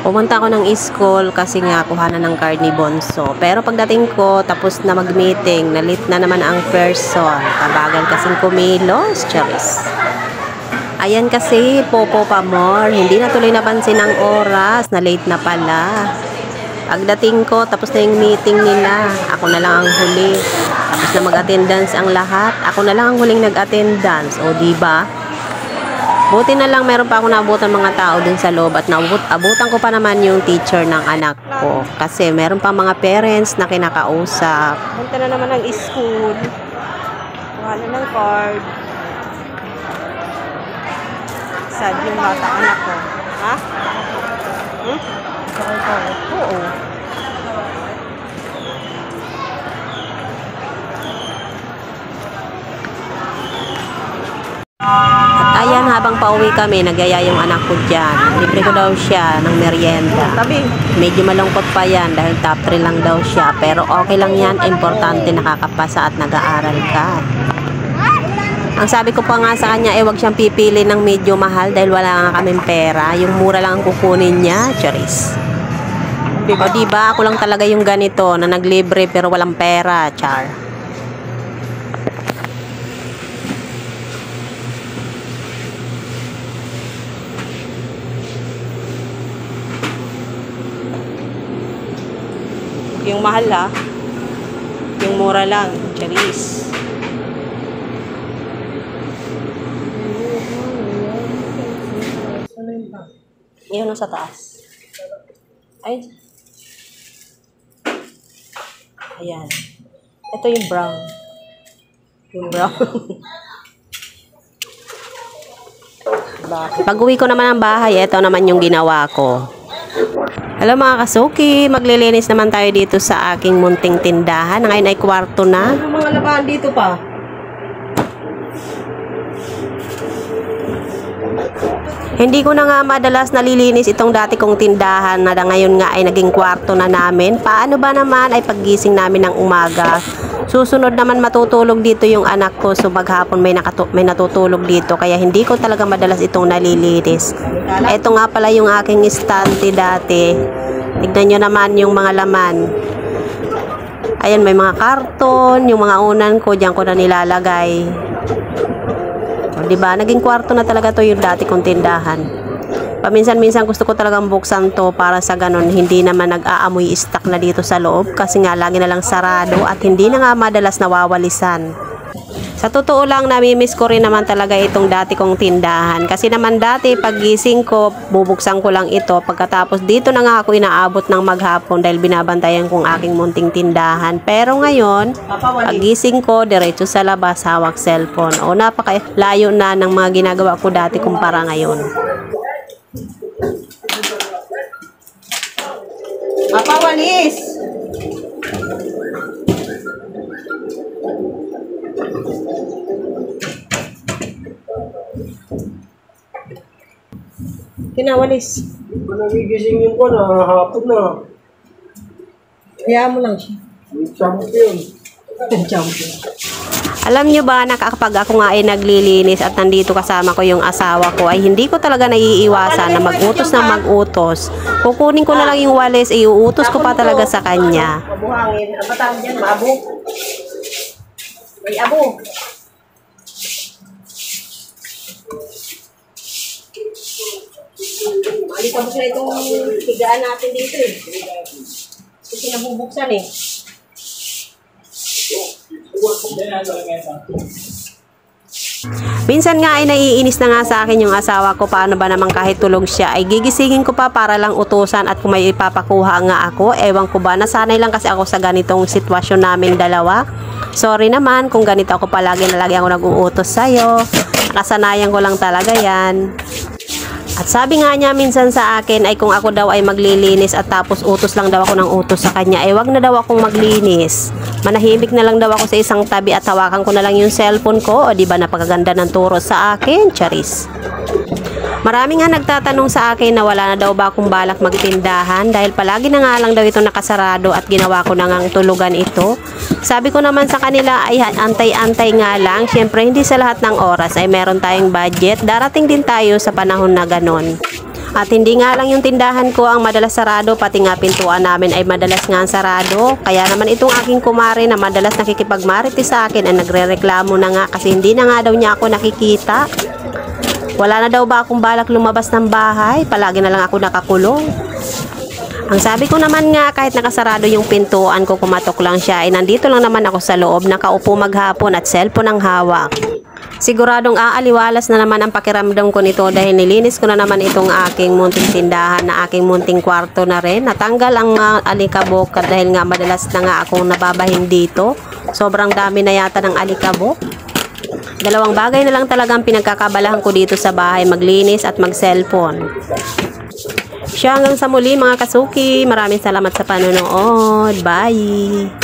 Pumunta ako ng school kasi nga kuhanan ng card ni Bonso. Pero pagdating ko, tapos na mag-meeting, nalit na naman ang person. Kabagal kasing kumilos, charis. Ayan kasi, Popo Pamor, hindi na tuloy napansin ang oras, na late na pala. Pagdating ko, tapos na yung meeting nila. Ako na lang ang huli. Tapos na mag-attendance ang lahat. Ako na lang ang huling nag-attendance. O, diba? Buti na lang meron pa ako naabutan mga tao dun sa loob at abutan ko pa naman yung teacher ng anak ko. Kasi meron pa mga parents na kinakausap. Punta na naman ng school. Kuha na ng card. Sad yung bata anak ko. Ha? Oo. At ayan, habang pauwi kami, nagyaya yung anak ko dyan. Libre ko daw siya ng merienda. Medyo malungkot pa yan dahil top 3 lang daw siya. Pero okay lang yan, importante nakakapasa at nag-aaral ka. Ang sabi ko pa nga sa kanya, wag siyang pipili ng medyo mahal dahil wala nga kaming pera. Yung mura lang ang kukunin niya, charis. O diba, ako lang talaga yung ganito na naglibre pero walang pera, char. Yung mahal ha, yung mura lang, charis. Yun sa taas. Ay. Ayan. Ito yung brown. Yung brown. Pag-uwi ko naman ng bahay, ito naman yung ginawa ko. Hello mga kasuki, maglilinis naman tayo dito sa aking munting tindahan. Ngayon ay kwarto na. Ano mga labahan dito pa? Hindi ko na nga madalas nalilinis itong dati kong tindahan na ngayon nga ay naging kwarto na namin. Paano ba naman ay paggising namin ng umaga? Susunod naman matutulog dito yung anak ko. So maghapon may natutulog dito. Kaya hindi ko talaga madalas itong nalilinis. Ito nga pala yung aking estante dati. Tignan nyo naman yung mga laman. Ayan, may mga karton. Yung mga unan ko, diyan ko na nilalagay. O, diba? Naging kwarto na talaga to yung dati kong tindahan. Paminsan-minsan gusto ko talagang buksan to para sa ganun hindi naman nag-aamoy stock na dito sa loob kasi nga lagi na lang sarado at hindi na nga madalas nawawalisan. Sa totoo lang, namimiss ko rin naman talaga itong dati kong tindahan. Kasi naman dati, paggising ko, bubuksan ko lang ito. Pagkatapos dito na nga ako inaabot ng maghapon dahil binabantayan kong aking munting tindahan. Pero ngayon, paggising ko, diretso sa labas, hawak cellphone. O napakalayo na ng mga ginagawa ko dati kumpara ngayon. Mapawalis! Kinawalis. Hindi ko nagigising yung ko na hapon na. Kaya mo lang siya. Champion. Champion. Alam nyo ba, kapag ako nga ay naglilinis at nandito kasama ko yung asawa ko, ay hindi ko talaga naiiwasan na mag-utos na mag-utos. Kukunin ko na lang yung walis, iuutos ko pa talaga sa kanya. Mabuhangin. Ang patawag dyan, maabo. May abo. Malikabos na itong higaan natin dito eh. Kasi nabubuksan eh. Minsan nga ay naiinis na nga sa akin yung asawa ko. Paano ba naman kahit tulog siya ay gigisingin ko pa para lang utusan at kung may ipapakuha nga ako. Ewan ko ba, nasanay lang kasi ako sa ganitong sitwasyon namin dalawa. Sorry naman kung ganito ako palagi na lagi ako nag-uutos sa'yo. Nakasanayan ko lang talaga yan. At sabi nga niya minsan sa akin ay kung ako daw ay maglilinis at tapos utos lang daw ako ng utos sa kanya ay wag na daw akong maglinis. Manahimik na lang daw ako sa isang tabi at hawakan ko na lang yung cellphone ko. O diba napakaganda ng turo sa akin, charis. Marami nga nagtatanong sa akin na wala na daw ba akong balak magtindahan dahil palagi na nga lang daw ito nakasarado at ginawa ko na ngang tulugan ito. Sabi ko naman sa kanila ay antay-antay nga lang. Siyempre hindi sa lahat ng oras ay meron tayong budget. Darating din tayo sa panahon na ganon. At hindi nga lang yung tindahan ko ang madalas sarado, pati nga pintuan namin ay madalas nga sarado. Kaya naman itong aking kumare na madalas nakikipagmarites sa akin ay nagrereklamo na nga kasi hindi na nga daw niya ako nakikita. Wala na daw ba akong balak lumabas ng bahay? Palagi na lang ako nakakulong. Ang sabi ko naman nga, kahit nakasarado yung pintuan ko, kumatok lang siya, ay nandito lang naman ako sa loob, nakaupo maghapon at cellphone ang hawak. Siguradong aaliwalas na naman ang pakiramdam ko nito dahil nilinis ko na naman itong aking munting tindahan na aking munting kwarto na rin. Natanggal ang alikabok dahil nga madalas na nga akong nababahin dito. Sobrang dami na yata ng alikabok. Dalawang bagay na lang talagang pinagkakabalahan ko dito sa bahay, maglinis at mag-cellphone. Siya hanggang sa muli mga kasuki. Maraming salamat sa panonood. Bye!